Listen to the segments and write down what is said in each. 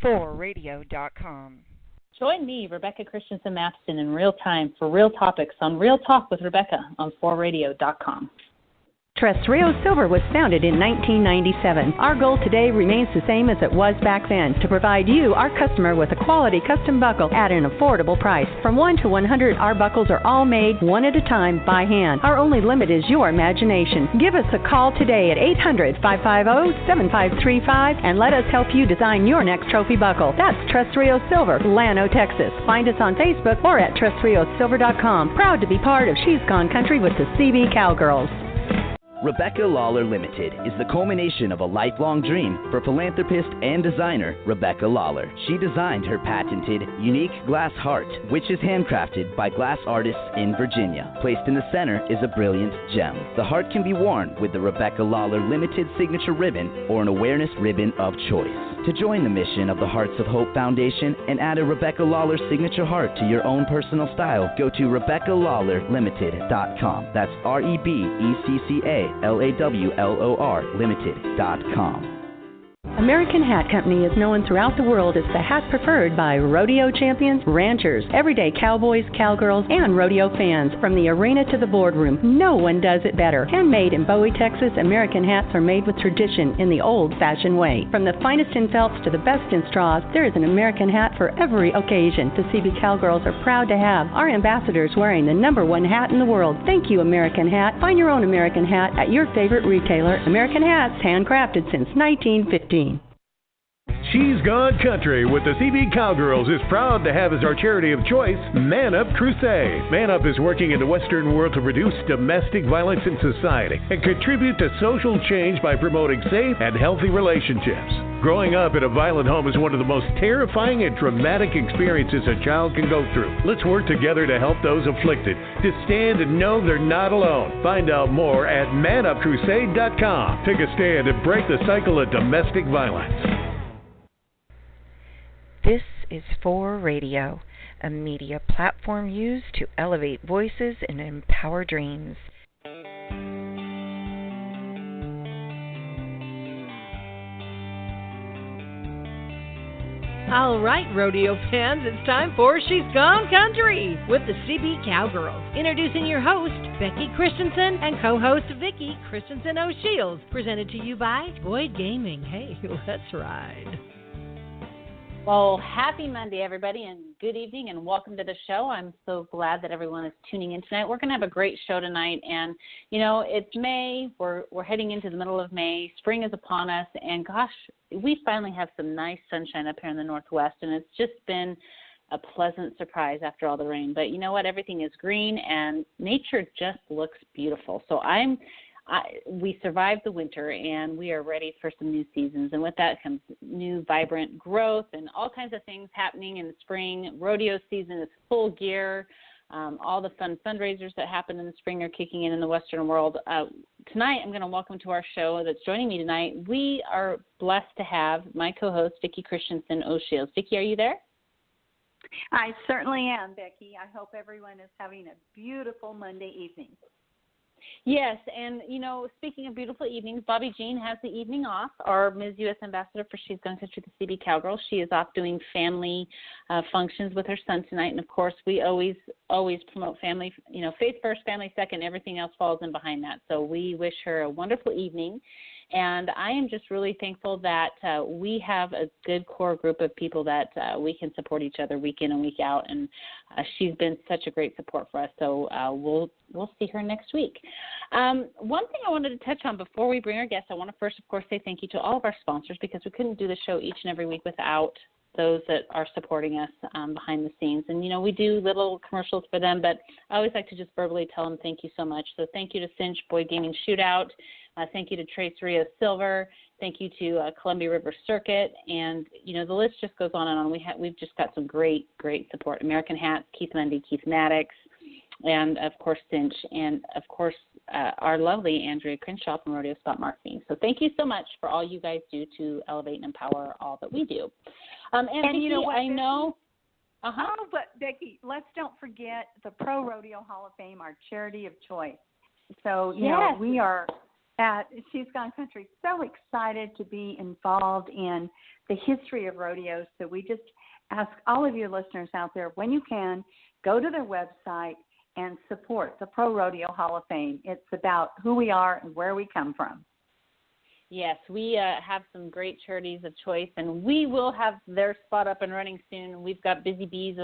FoRe.com. Join me, Rebecca Christensen Matheson, in real time for Real Topics on Real Talk with Rebecca on FoRe.com. Terrestrial Silver was founded in 1997. Our goal today remains the same as it was back then, to provide you, our customer, with a quality custom buckle at an affordable price. From 1 to 100, our buckles are all made one at a time by hand. Our only limit is your imagination. Give us a call today at 800-550-7535 and let us help you design your next trophy buckle. That's Terrestrial Silver, Llano, Texas. Find us on Facebook or at terrestrialsilver.com. Proud to be part of She's Gone Country with the CB Cowgirls. Rebecca Lawler Limited is the culmination of a lifelong dream for philanthropist and designer Rebecca Lawler. She designed her patented, unique glass heart, which is handcrafted by glass artists in Virginia. Placed in the center is a brilliant gem. The heart can be worn with the Rebecca Lawler Limited signature ribbon or an awareness ribbon of choice. To join the mission of the Hearts of Hope Foundation and add a Rebecca Lawler signature heart to your own personal style, go to RebeccaLawlerLimited.com. That's RebeccaLawlor Limited.com. American Hat Company is known throughout the world as the hat preferred by rodeo champions, ranchers, everyday cowboys, cowgirls, and rodeo fans. From the arena to the boardroom, no one does it better. Handmade in Bowie, Texas, American hats are made with tradition in the old-fashioned way. From the finest in felts to the best in straws, there is an American hat for every occasion. The CB Cowgirls are proud to have our ambassadors wearing the #1 hat in the world. Thank you, American Hat. Find your own American hat at your favorite retailer. American Hats, handcrafted since 1915. She's Gone Country with the CB Cowgirls is proud to have as our charity of choice Man Up Crusade. Man Up is working in the Western world to reduce domestic violence in society and contribute to social change by promoting safe and healthy relationships. Growing up in a violent home is one of the most terrifying and traumatic experiences a child can go through. Let's work together to help those afflicted to stand and know they're not alone. Find out more at manupcrusade.com. Take a stand and break the cycle of domestic violence. This is FoRe Radio, a media platform used to elevate voices and empower dreams. All right, rodeo fans, it's time for She's Gone Country with the CB Cowgirls. Introducing your host, Becky Christensen, and co-host Vicki Christensen O'Shields. Presented to you by Boyd Gaming. Hey, let's ride. Well, happy Monday, everybody, and good evening, and welcome to the show. I'm so glad that everyone is tuning in tonight. We're going to have a great show tonight, and, you know, it's May. We're heading into the middle of May. Spring is upon us, and, gosh, we finally have some nice sunshine up here in the Northwest, and it's just been a pleasant surprise after all the rain. But you know what? Everything is green, and nature just looks beautiful. So we survived the winter, and we are ready for some new seasons. And with that comes new, vibrant growth and all kinds of things happening in the spring. Rodeo season is full gear. All the fun fundraisers that happen in the spring are kicking in the Western world. Tonight, I'm going to welcome to our show that's joining me tonight. We are blessed to have my co-host, Vicki Christensen O'Shields. Vicki, are you there? I certainly am, Becky. I hope everyone is having a beautiful Monday evening. Yes, and, you know, speaking of beautiful evenings, Bobby Jean has the evening off, our Ms. U.S. Ambassador for She's Gone Country, the CB Cowgirl. She is off doing family functions with her son tonight, and, of course, we always promote family, you know, faith first, family second, everything else falls in behind that. So we wish her a wonderful evening. And I am just really thankful that we have a good core group of people that we can support each other week in and week out. And she's been such a great support for us. So we'll see her next week. One thing I wanted to touch on before we bring our guests, I want to first, of course, say thank you to all of our sponsors, because we couldn't do the show each and every week without those that are supporting us behind the scenes. And, you know, we do little commercials for them, but I always like to just verbally tell them thank you so much. So thank you to Cinch Boyd Gaming Shootout. Thank you to Trace Rio Silver. Thank you to Columbia River Circuit. And, you know, the list just goes on and on. We've just got some great support. American Hats, Keith Mundy, Keith Maddox, and, of course, Cinch. And, of course, our lovely Andrea Crenshaw from Rodeo Spot Marketing. So thank you so much for all you guys do to elevate and empower all that we do. And Vicki, you know what, I know. Oh, but, Becky, let's don't forget the Pro Rodeo Hall of Fame, our charity of choice. So, you know, we are at She's Gone Country so excited to be involved in the history of rodeos. So we just ask all of your listeners out there, when you can, go to their website and support the Pro Rodeo Hall of Fame. It's about who we are and where we come from. Yes, we have some great charities of choice, and we will have their spot up and running soon. We've got busy bees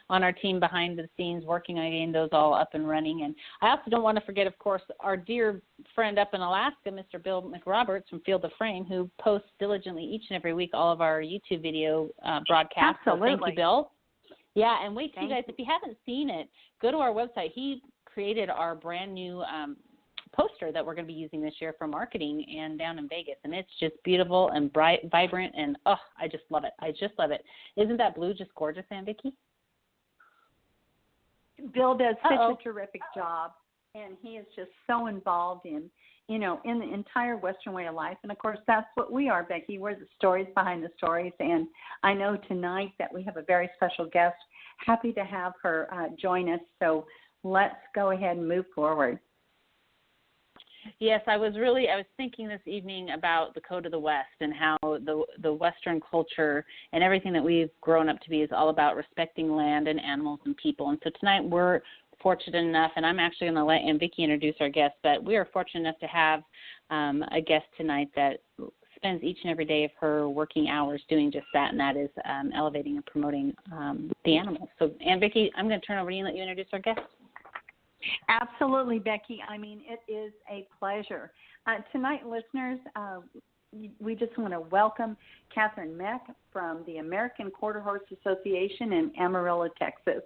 on our team behind the scenes working on getting those all up and running. And I also don't want to forget, of course, our dear friend up in Alaska, Mr. Bill McRoberts from Field of Frame, who posts diligently each and every week all of our YouTube video broadcasts. Absolutely. So thank you, Bill. Yeah, and wait till you guys, if you haven't seen it, go to our website. He created our brand new poster that we're going to be using this year for marketing and down in Vegas, and it's just beautiful and bright, vibrant, and I just love it. I just love it. Isn't that blue just gorgeous, Aunt Vicki? Bill does such a terrific job, and he is just so involved in the entire Western way of life. And of course, that's what we are, Becky. We're the stories behind the stories. And I know tonight that we have a very special guest. Happy to have her join us. So let's go ahead and move forward. Yes, I was thinking this evening about the Code of the West and how the Western culture and everything that we've grown up to be is all about respecting land and animals and people. And so tonight we're fortunate enough, and I'm actually going to let Aunt Vicki introduce our guest, but we are fortunate enough to have a guest tonight that spends each and every day of her working hours doing just that, and that is elevating and promoting the animals. So, Aunt Vicki, I'm going to turn over to you and let you introduce our guest. Absolutely, Becky. I mean, it is a pleasure. Tonight, listeners, we just want to welcome Catherine Meck from the American Quarter Horse Association in Amarillo, Texas.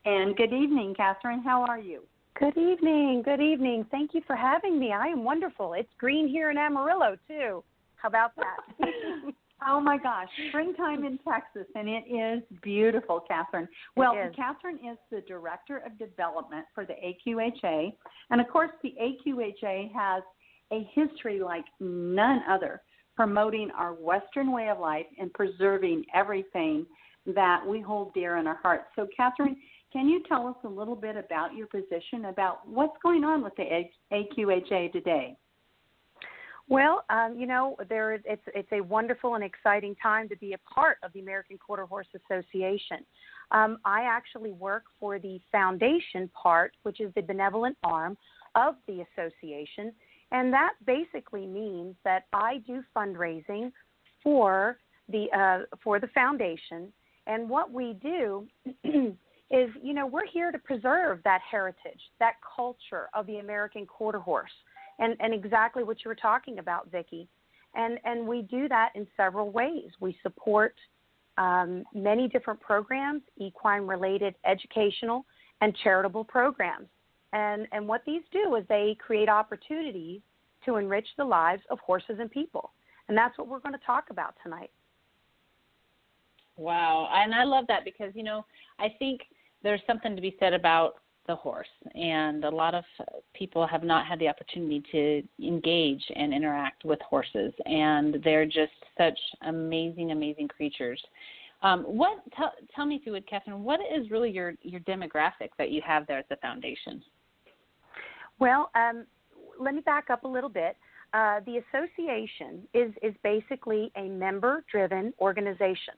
And good evening, Catherine. How are you? Good evening. Good evening. Thank you for having me. I am wonderful. It's green here in Amarillo, too. How about that? Oh, my gosh. Springtime in Texas, and it is beautiful, Catherine. Well, Catherine is the Director of Development for the AQHA. And, of course, the AQHA has a history like none other, promoting our Western way of life and preserving everything that we hold dear in our hearts. So, Catherine, can you tell us a little bit about your position, about what's going on with the AQHA today? Well, it's a wonderful and exciting time to be a part of the American Quarter Horse Association. I actually work for the foundation part, which is the benevolent arm of the association, and that basically means that I do fundraising for the foundation. And what we do is, we're here to preserve that heritage, that culture of the American quarter horse. And exactly what you were talking about, Vicki. And we do that in several ways. We support many different programs, equine-related, educational, and charitable programs. And what these do is they create opportunities to enrich the lives of horses and people. And that's what we're going to talk about tonight. Wow. And I love that because, I think there's something to be said about the horse, and a lot of people have not had the opportunity to engage and interact with horses, and they're just such amazing, amazing creatures. Tell me, if you would, Catherine, what is really your demographic that you have there at the foundation? Well, let me back up a little bit. The association is basically a member-driven organization,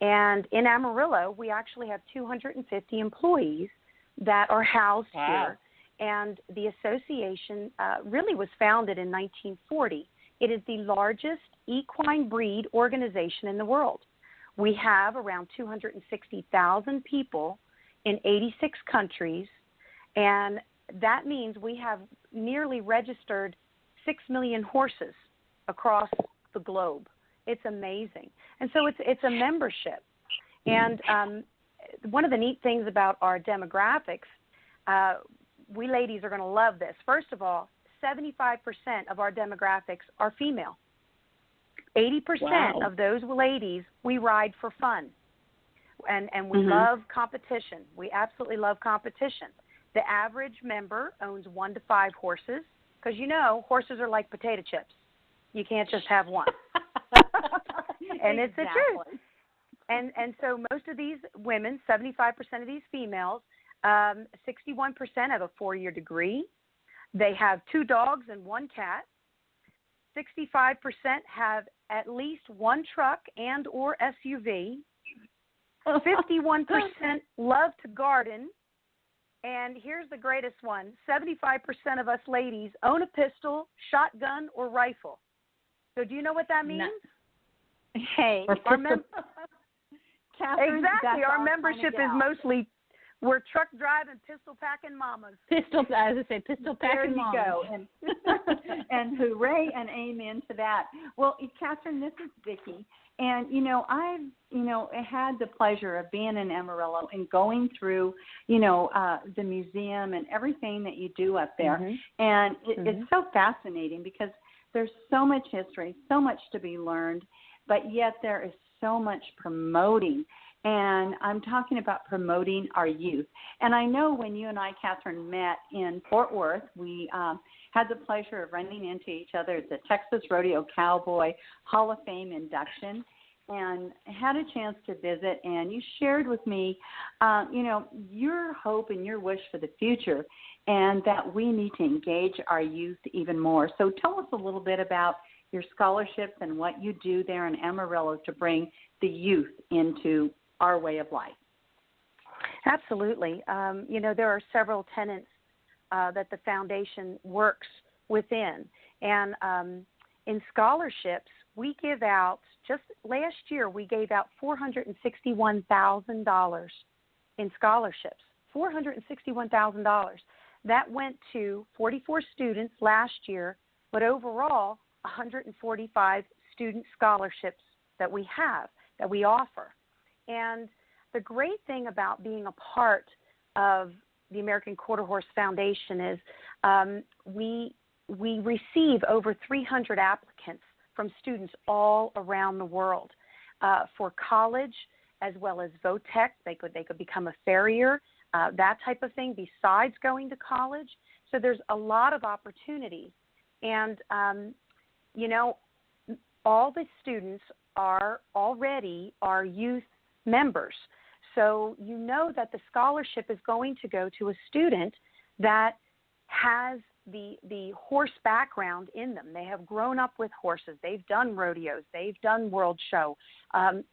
and in Amarillo, we actually have 250 employees that are housed here, and the association really was founded in 1940. It is the largest equine breed organization in the world. We have around 260,000 people in 86 countries, and that means we have nearly registered 6 million horses across the globe. It's amazing. And so it's a membership. And one of the neat things about our demographics, we ladies are going to love this. First of all, 75% of our demographics are female. 80% of those ladies, we ride for fun. And we love competition. We absolutely love competition. The average member owns 1 to 5 horses because, horses are like potato chips. You can't just have one. And it's the truth. And so most of these women, 75% of these females, 61% have a 4-year degree. They have 2 dogs and 1 cat. 65% have at least one truck and or SUV. 51% love to garden. And here's the greatest one. 75% of us ladies own a pistol, shotgun, or rifle. So do you know what that means? No. Hey, Catherine, exactly. Our membership is mostly we're truck driving, pistol packing mamas. Pistol packing mamas. There you go. And hooray and amen to that. Well, Catherine, this is Vicki. And, I've, had the pleasure of being in Amarillo and going through, the museum and everything that you do up there. Mm-hmm. And it's so fascinating because there's so much history, so much to be learned, but yet there is so much promoting. And I'm talking about promoting our youth. And I know when you and I, Catherine, met in Fort Worth, we had the pleasure of running into each other at the Texas Rodeo Cowboy Hall of Fame induction and had a chance to visit. And you shared with me, your hope and your wish for the future and that we need to engage our youth even more. So tell us a little bit about your scholarships and what you do there in Amarillo to bring the youth into our way of life. Absolutely. There are several tenets that the foundation works within. And in scholarships, we give out, just last year, we gave out $461,000 in scholarships. $461,000. That went to 44 students last year, but overall, 145 student scholarships that we have, that we offer. And the great thing about being a part of the American Quarter Horse Foundation is we receive over 300 applicants from students all around the world for college as well as VOTEC. They could become a farrier, that type of thing, besides going to college. So there's a lot of opportunities. And, all the students are already our youth members. So you know that the scholarship is going to go to a student that has the horse background in them. They have grown up with horses. They've done rodeos. They've done World Show. And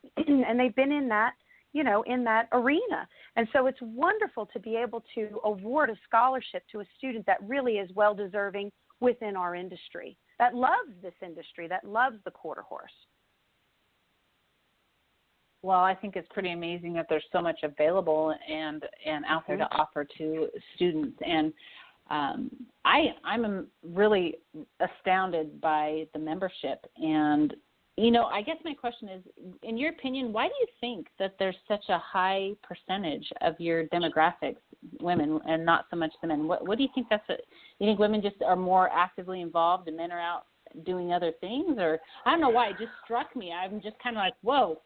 they've been in that, in that arena. And so it's wonderful to be able to award a scholarship to a student that really is well-deserving within our industry, that loves this industry, that loves the quarter horse. Well, I think it's pretty amazing that there's so much available and out there to offer to students. And I'm really astounded by the membership. And, I guess my question is, in your opinion, why do you think that there's such a high percentage of your demographics, women, and not so much the men? What do you think that's it? You think women just are more actively involved and men are out doing other things? Or I don't know why. It just struck me. I'm just kind of like, whoa.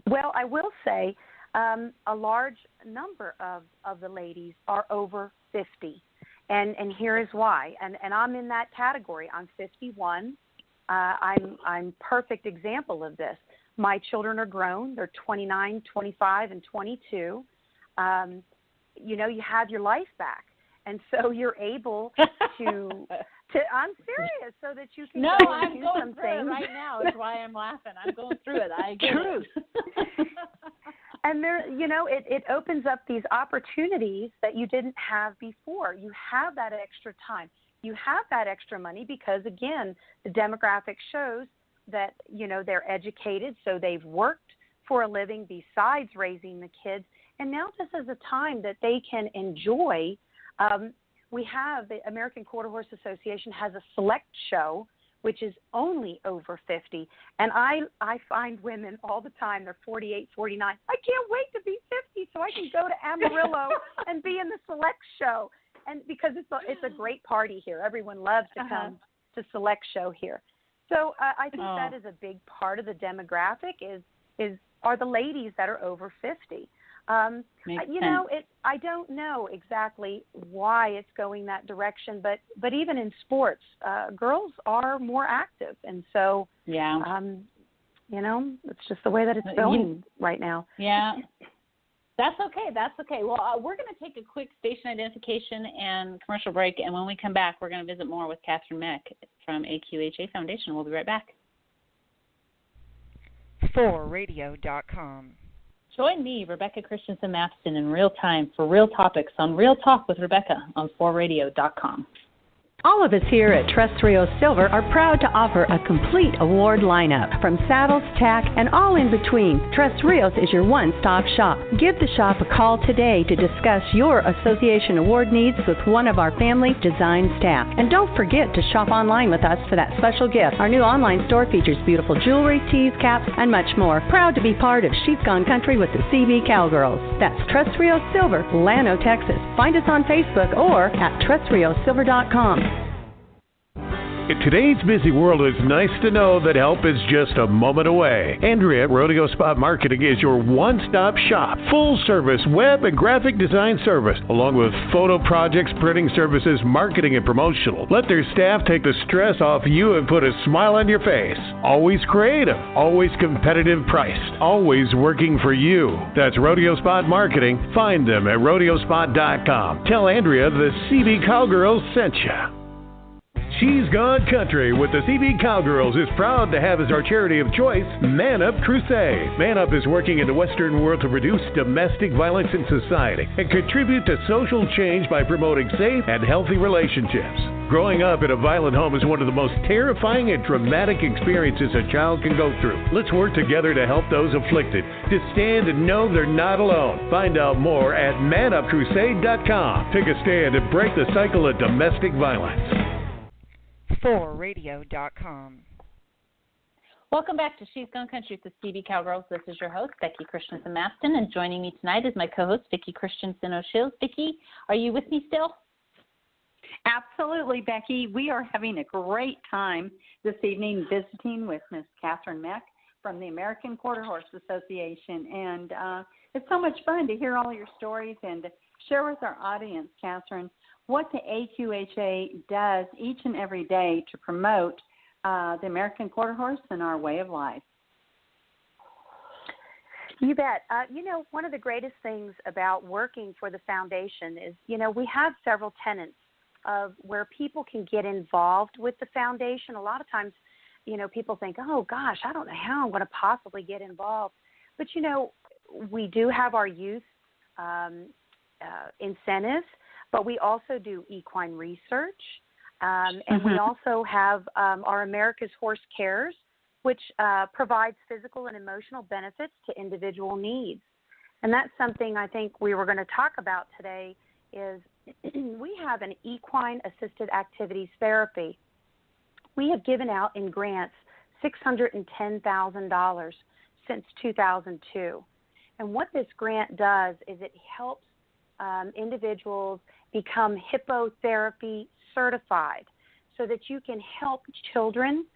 Well, I will say a large number of the ladies are over 50, and here is why. And I'm in that category. I'm 51. I'm perfect example of this. My children are grown. They're 29, 25, and 22. You have your life back, and so you're able to. I'm serious, so that you can. No, go I'm and do going some through things. it right now. That's why I'm laughing. I'm going through it. I get it. And there, it opens up these opportunities that you didn't have before. You have that extra time. You have that extra money because, again, the demographic shows that, they're educated, so they've worked for a living besides raising the kids. And now this is a time that they can enjoy. We have the American Quarter Horse Association has a select show, which is only over 50. And I find women all the time, they're 48, 49. I can't wait to be 50 so I can go to Amarillo and be in the select show. And because it's a great party here. Everyone loves to come to select show here. So I think that is a big part of the demographic are the ladies that are over 50. I don't know exactly why it's going that direction, but even in sports, girls are more active, and so it's just the way that it's going right now. Yeah. That's okay. That's okay. Well, we're going to take a quick station identification and commercial break, and when we come back, we're going to visit more with Catherine Meck from AQHA Foundation. We'll be right back. FoRe.com. Join me, Rebecca Christensen Matheson, in real time for Real Topics on Real Talk with Rebecca on FoRe.com. All of us here at Tres Rios Silver are proud to offer a complete award lineup, from saddles, tack, and all in between. Tres Rios is your one-stop shop. Give the shop a call today to discuss your association award needs with one of our family design staff. And don't forget to shop online with us for that special gift. Our new online store features beautiful jewelry, tees, caps, and much more. Proud to be part of She's Gone Country with the CBCowgirls. That's Tres Rios Silver, Llano, Texas. Find us on Facebook or at TresRiosSilver.com. In today's busy world, it's nice to know that help is just a moment away. Andrea at Rodeo Spot Marketing is your one-stop shop. Full-service web and graphic design service, along with photo projects, printing services, marketing, and promotional. Let their staff take the stress off you and put a smile on your face. Always creative, always competitive priced, always working for you. That's Rodeo Spot Marketing. Find them at rodeospot.com. Tell Andrea the CBCowgirls sent you. She's Gone Country with the CBCowgirls is proud to have as our charity of choice Man Up Crusade. Man Up is working in the Western world to reduce domestic violence in society and contribute to social change by promoting safe and healthy relationships. Growing up in a violent home is one of the most terrifying and traumatic experiences a child can go through. Let's work together to help those afflicted to stand and know they're not alone. Find out more at manupcrusade.com. Take a stand and break the cycle of domestic violence. FoRe.com. Welcome back to She's Gone Country with the CBCowgirls. This is your host, Becky Christensen Maston, and joining me tonight is my co-host, Vicki Christensen O'Shields. Vicki, are you with me still? Absolutely, Becky. We are having a great time this evening visiting with Miss Catherine Meck from the American Quarter Horse Association, and it's so much fun to hear all your stories and to share with our audience, Catherine, what the AQHA does each and every day to promote the American Quarter Horse and our way of life. You bet. One of the greatest things about working for the foundation is, we have several tenets of where people can get involved with the foundation. A lot of times, people think, oh, gosh, I don't know how I'm going to possibly get involved. But, we do have our youth incentives, but we also do equine research, and we also have our America's Horse Cares, which provides physical and emotional benefits to individual needs. And that's something I think we were going to talk about today is we have an equine assisted activities therapy. We have given out in grants $610,000 since 2002. And what this grant does is it helps individuals become hippotherapy certified so that you can help children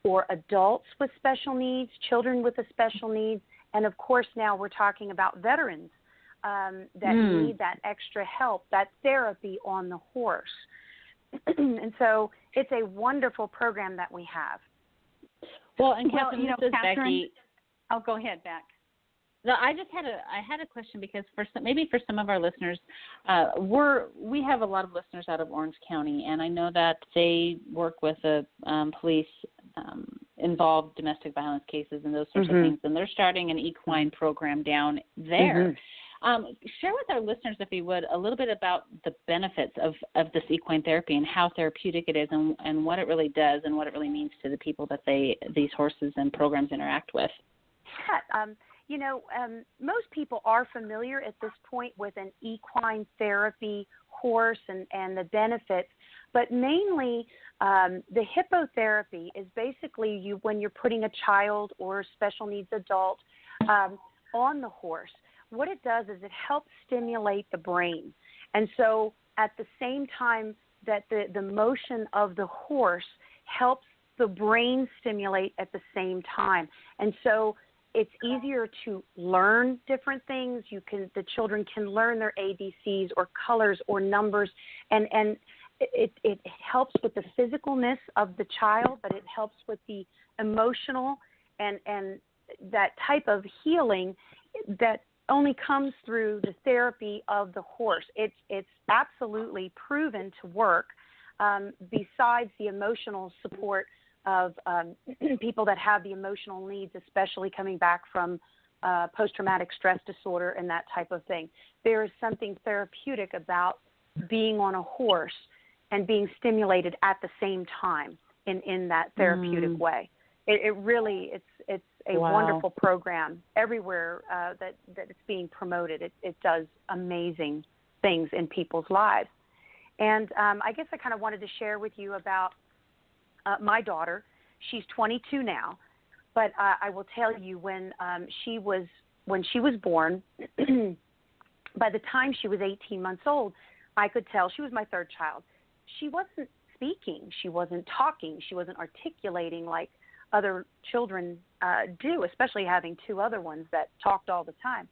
or adults with special needs, children with a special needs, and of course now we're talking about veterans that need that extra help, that therapy on the horse. And so it's a wonderful program that we have. Well, and Catherine, this is Becky. Oh, go ahead, Beck. No, I had a question because for some of our listeners, we have a lot of listeners out of Orange County, and I know that they work with the police involved domestic violence cases and those sorts of things, and they're starting an equine program down there. Share with our listeners, if you would, a little bit about the benefits of this equine therapy and how therapeutic it is, and what it really does and what it really means to the people that these horses and programs interact with. Most people are familiar at this point with an equine therapy horse and the benefits, but mainly the hippotherapy is basically when you're putting a child or a special needs adult on the horse. What it does is it helps stimulate the brain. And so at the same time that the motion of the horse helps the brain stimulate at the same time. And so it's easier to learn different things. The children can learn their ABCs or colors or numbers, and it helps with the physicalness of the child, but it helps with the emotional and that type of healing that only comes through the therapy of the horse. It's absolutely proven to work. Besides the emotional support of people that have the emotional needs, especially coming back from post-traumatic stress disorder and that type of thing, there is something therapeutic about being on a horse and being stimulated at the same time in that therapeutic way. It really, it's a wonderful program everywhere that it's being promoted. It does amazing things in people's lives. And I guess I kind of wanted to share with you about my daughter. She's 22 now, but I will tell you when she was born, by the time she was 18 months old, I could tell she was my third child. She wasn't speaking. She wasn't talking. She wasn't articulating like other children do, especially having two other ones that talked all the time.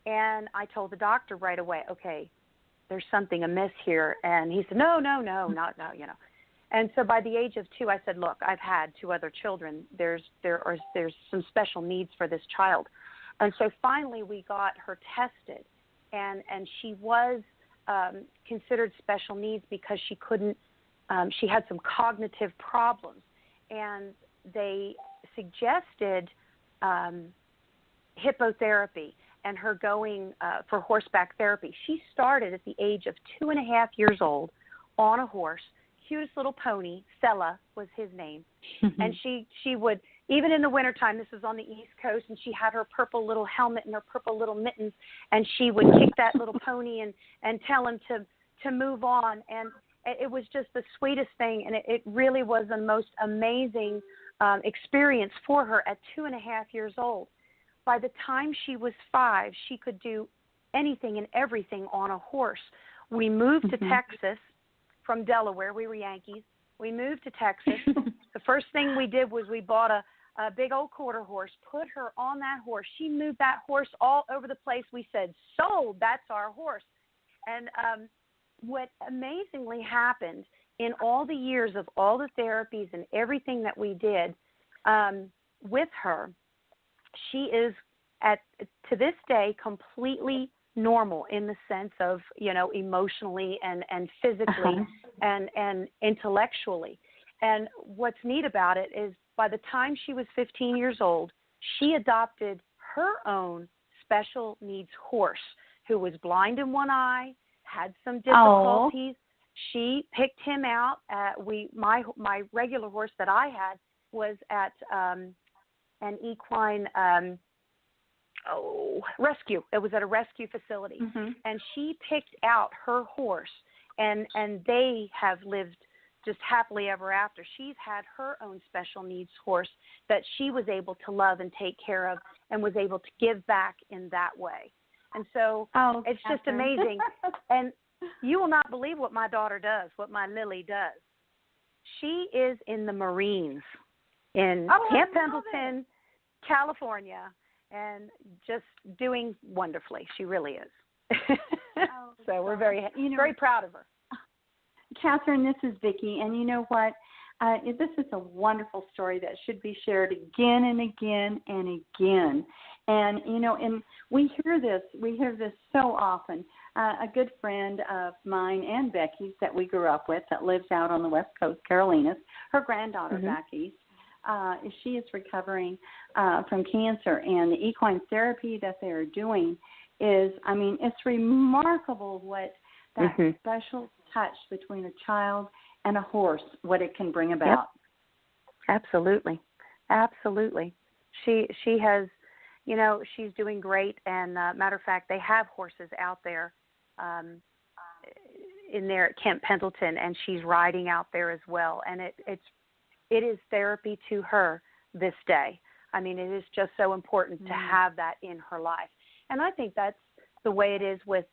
And I told the doctor right away, okay, there's something amiss here. And he said, no, you know. And so by the age of 2, I said, look, I've had 2 other children. There's some special needs for this child. And so finally we got her tested, and she was considered special needs because she couldn't, she had some cognitive problems. And they suggested hippotherapy and her going for horseback therapy. She started at the age of 2.5 years old on a horse, cutest little pony. Stella was his name. And she would, even in the wintertime, this was on the East Coast, and she had her purple little helmet and her purple little mittens, and she would kick that little pony and tell him to move on. And it was just the sweetest thing, and it really was the most amazing experience for her at 2.5 years old. By the time she was 5, she could do anything and everything on a horse. We moved to Texas from Delaware. We were Yankees. We moved to Texas. The first thing we did was we bought a big old quarter horse, put her on that horse. She moved that horse all over the place. We said, sold, that's our horse. And what amazingly happened in all the years of all the therapies and everything that we did with her, she is to this day completely normal in the sense of, you know, emotionally and physically and intellectually. And what's neat about it is by the time she was 15 years old, she adopted her own special needs horse who was blind in one eye, had some difficulties. She picked him out. My regular horse that I had was at an equine rescue. It was at a rescue facility. And she picked out her horse, and they have lived just happily ever after. She's had her own special needs horse that she was able to love and take care of and was able to give back in that way. And so it's just amazing. And you will not believe what my daughter does, what my Lily does. She is in the Marines in Camp Pendleton, California, and just doing wonderfully. She really is. So we're very proud of her. Catherine, this is Vicki, and you know what? This is a wonderful story that should be shared again and again and again. And, you know, and we hear this so often. A good friend of mine and Becky's that we grew up with that lives out on the West Coast, Carolinas, her granddaughter back east, she is recovering from cancer, and the equine therapy that they are doing is, I mean, it's remarkable what that special touch between a child and a horse, what it can bring about. Yep. Absolutely. She has, you know, she's doing great, and matter of fact, they have horses out there in there at Camp Pendleton, and she's riding out there as well, and it is therapy to her this day. I mean, it is just so important to have that in her life. And I think that's the way it is with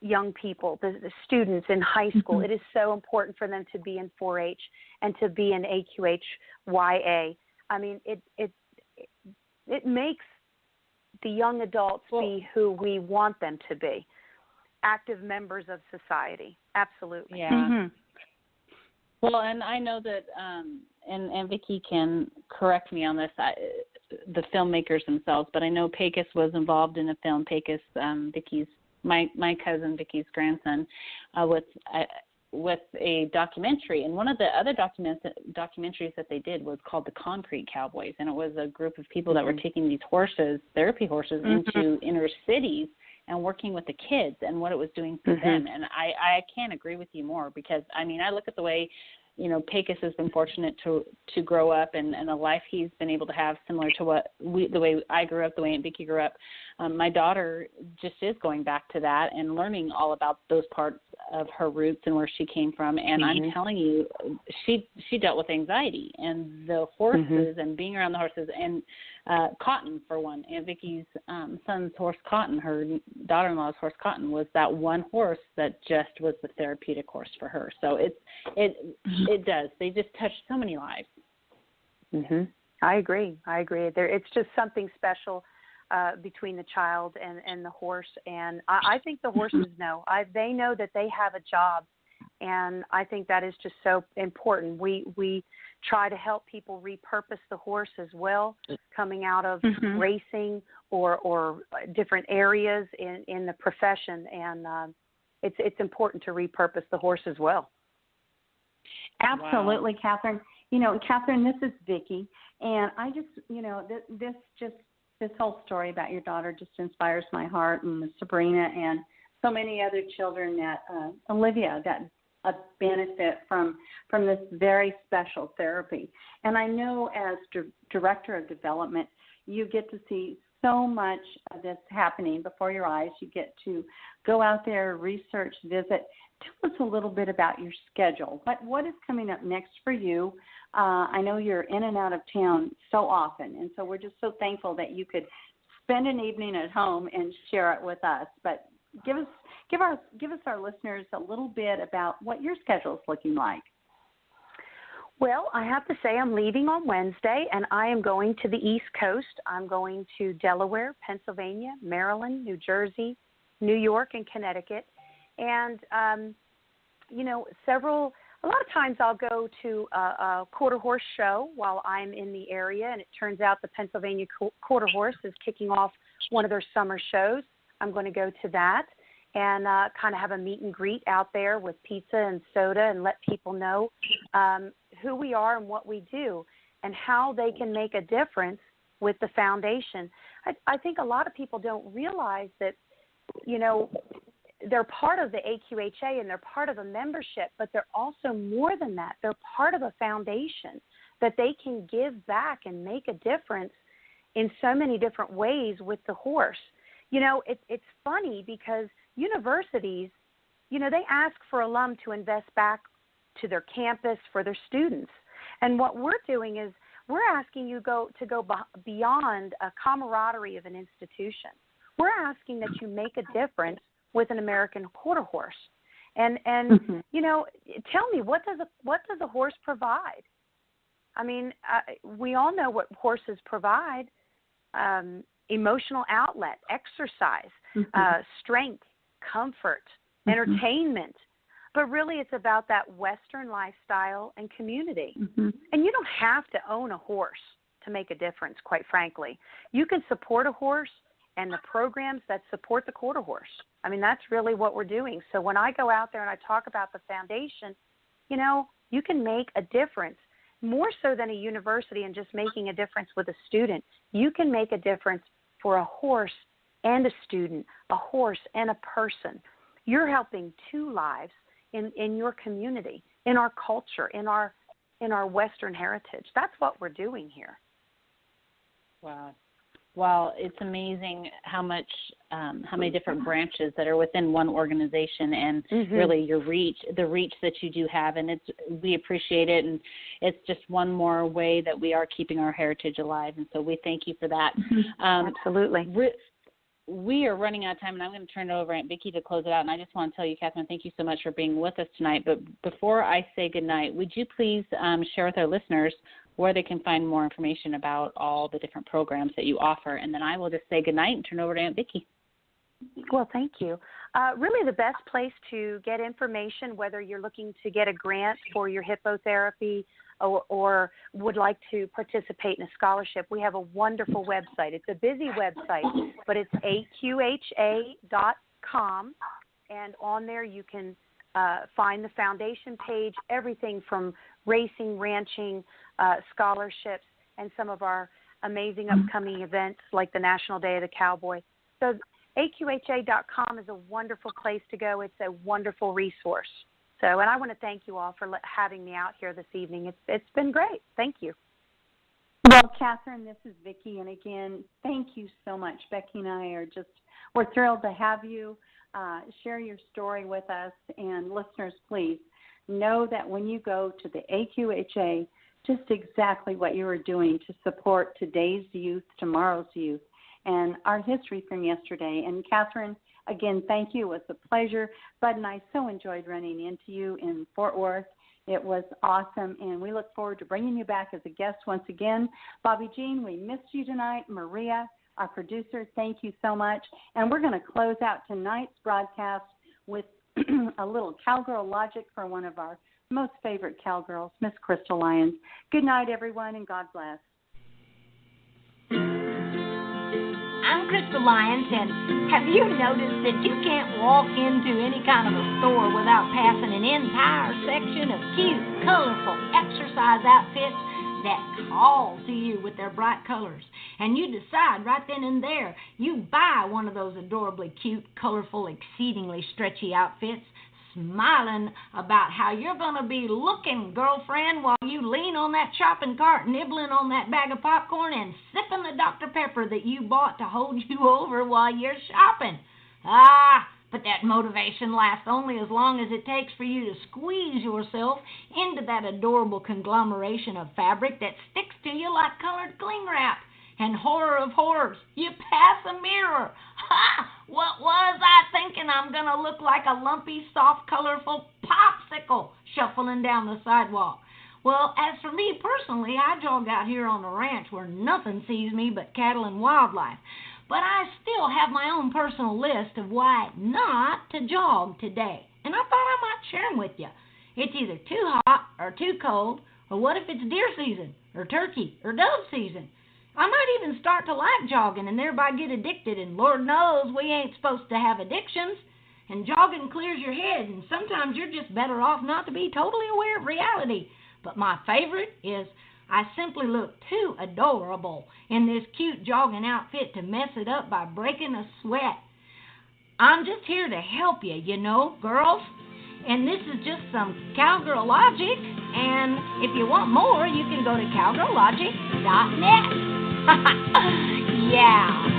young people, the students in high school. It is so important for them to be in 4-H and to be in AQHYA. I mean, it makes the young adults be who we want them to be, active members of society. Absolutely. Yeah. Well, and I know that, and Vicki can correct me on this, the filmmakers themselves, but I know Pecos was involved in a film. Pecos, Vicky's my cousin Vicky's grandson, with a documentary, and one of the other documentaries that they did was called The Concrete Cowboys, and it was a group of people that were taking these horses, therapy horses, into inner cities and working with the kids and what it was doing for them. And I can't agree with you more, because I mean, I look at the way, you know, Pecos has been fortunate to grow up and a life he's been able to have similar to the way I grew up, the way Aunt Vicky grew up. My daughter just is going back to that and learning all about those parts of her roots and where she came from. And I'm telling you, she dealt with anxiety and the horses and being around the horses, and Cotton, for one. Aunt Vicky's son's horse Cotton, her daughter-in-law's horse Cotton, was that one horse that just was the therapeutic horse for her. So it does. They just touch so many lives. I agree. It's just something special between the child and the horse. And I think the horses know. They know that they have a job. And I think that is just so important. We try to help people repurpose the horse as well, coming out of racing or different areas in the profession. And it's important to repurpose the horse as well. Absolutely, wow. Catherine. You know, Catherine, this is Vicki, and I just, you know, this whole story about your daughter just inspires my heart, and Sabrina and so many other children that Olivia that benefit from this very special therapy. And I know as director of development, you get to see so much of this happening before your eyes. You get to go out there, research, visit. Tell us a little bit about your schedule. What is coming up next for you? I know you're in and out of town so often, and so we're just so thankful that you could spend an evening at home and share it with us. But give us our listeners a little bit about what your schedule is looking like. Well, I have to say I'm leaving on Wednesday, and I am going to the East Coast. I'm going to Delaware, Pennsylvania, Maryland, New Jersey, New York, and Connecticut. And, you know, a lot of times I'll go to a quarter horse show while I'm in the area, and it turns out the Pennsylvania Quarter Horse is kicking off one of their summer shows. I'm going to go to that and kind of have a meet and greet out there with pizza and soda and let people know who we are and what we do and how they can make a difference with the foundation. I think a lot of people don't realize that, you know, they're part of the AQHA and they're part of a membership, but they're also more than that. They're part of a foundation that they can give back and make a difference in so many different ways with the horse. You know, it's funny because universities, you know, they ask for alum to invest back to their campus for their students. And what we're doing is we're asking you to go beyond a camaraderie of an institution. We're asking that you make a difference with an American quarter horse. And you know, tell me, what does a horse provide? I mean, we all know what horses provide: emotional outlet, exercise, strength, comfort, entertainment. But really, it's about that Western lifestyle and community. And you don't have to own a horse to make a difference, quite frankly. You can support a horse and the programs that support the quarter horse. I mean, that's really what we're doing. So when I go out there and I talk about the foundation, you know, you can make a difference more so than a university and just making a difference with a student. You can make a difference for a horse and a student, a horse and a person. You're helping two lives in your community, in our culture, in our Western heritage. That's what we're doing here. Wow. Well, it's amazing how many different branches that are within one organization, and really the reach that you do have, and we appreciate it, and it's just one more way that we are keeping our heritage alive, and so we thank you for that. Absolutely. We are running out of time, and I'm going to turn it over to Aunt Vicki to close it out, and I just want to tell you, Catherine, thank you so much for being with us tonight, but before I say goodnight, would you please share with our listeners where they can find more information about all the different programs that you offer, and then I will just say goodnight and turn over to Aunt Vicki. Well, thank you. Really the best place to get information, whether you're looking to get a grant for your hippotherapy, or would like to participate in a scholarship, we have a wonderful website. It's a busy website, but it's aqha.com, and on there you can find the foundation page, everything from racing, ranching, scholarships, and some of our amazing upcoming events like the National Day of the Cowboy. So aqha.com is a wonderful place to go. It's a wonderful resource. So, and I want to thank you all for having me out here this evening. It's been great. Thank you. Well, Catherine, this is Vicki, and again, thank you so much. Becky and I we're thrilled to have you share your story with us. And listeners, please know that when you go to the AQHA, just exactly what you are doing to support today's youth, tomorrow's youth, and our history from yesterday. And Catherine, again, thank you. It was a pleasure. Bud and I so enjoyed running into you in Fort Worth. It was awesome, and we look forward to bringing you back as a guest once again. Bobby Jean, we missed you tonight. Maria, our producer, thank you so much. And we're going to close out tonight's broadcast with a little cowgirl logic for one of our most favorite cowgirls, Miss Crystal Lyons. Good night, everyone, and God bless. I'm Crystal Lyons, and have you noticed that you can't walk into any kind of a store without passing an entire section of cute, colorful exercise outfits that call to you with their bright colors? And you decide right then and there, you buy one of those adorably cute, colorful, exceedingly stretchy outfits, smiling about how you're going to be looking, girlfriend, while you lean on that shopping cart, nibbling on that bag of popcorn and sipping the Dr. Pepper that you bought to hold you over while you're shopping. But that motivation lasts only as long as it takes for you to squeeze yourself into that adorable conglomeration of fabric that sticks to you like colored cling wrap. And horror of horrors, you pass a mirror. What was I thinking? I'm going to look like a lumpy, soft, colorful popsicle shuffling down the sidewalk. Well, as for me personally, I jog out here on the ranch where nothing sees me but cattle and wildlife. But I still have my own personal list of why not to jog today. And I thought I might share them with you. It's either too hot or too cold, or what if it's deer season, or turkey, or dove season? I might even start to like jogging and thereby get addicted, and Lord knows we ain't supposed to have addictions. And jogging clears your head, and sometimes you're just better off not to be totally aware of reality. But my favorite is I simply look too adorable in this cute jogging outfit to mess it up by breaking a sweat. I'm just here to help you, you know, girls. And this is just some cowgirl logic, and if you want more, you can go to cowgirllogic.net. Yeah.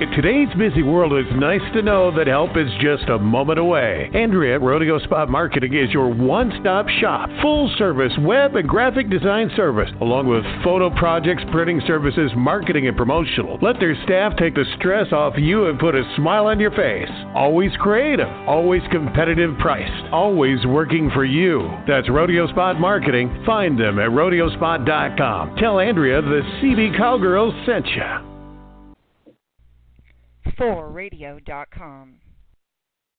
In today's busy world, it's nice to know that help is just a moment away. Andrea at Rodeo Spot Marketing is your one-stop shop, full-service web and graphic design service, along with photo projects, printing services, marketing, and promotional. Let their staff take the stress off you and put a smile on your face. Always creative, always competitive priced, always working for you. That's Rodeo Spot Marketing. Find them at rodeospot.com. Tell Andrea the CB Cowgirls sent you. FoRe Radio.com.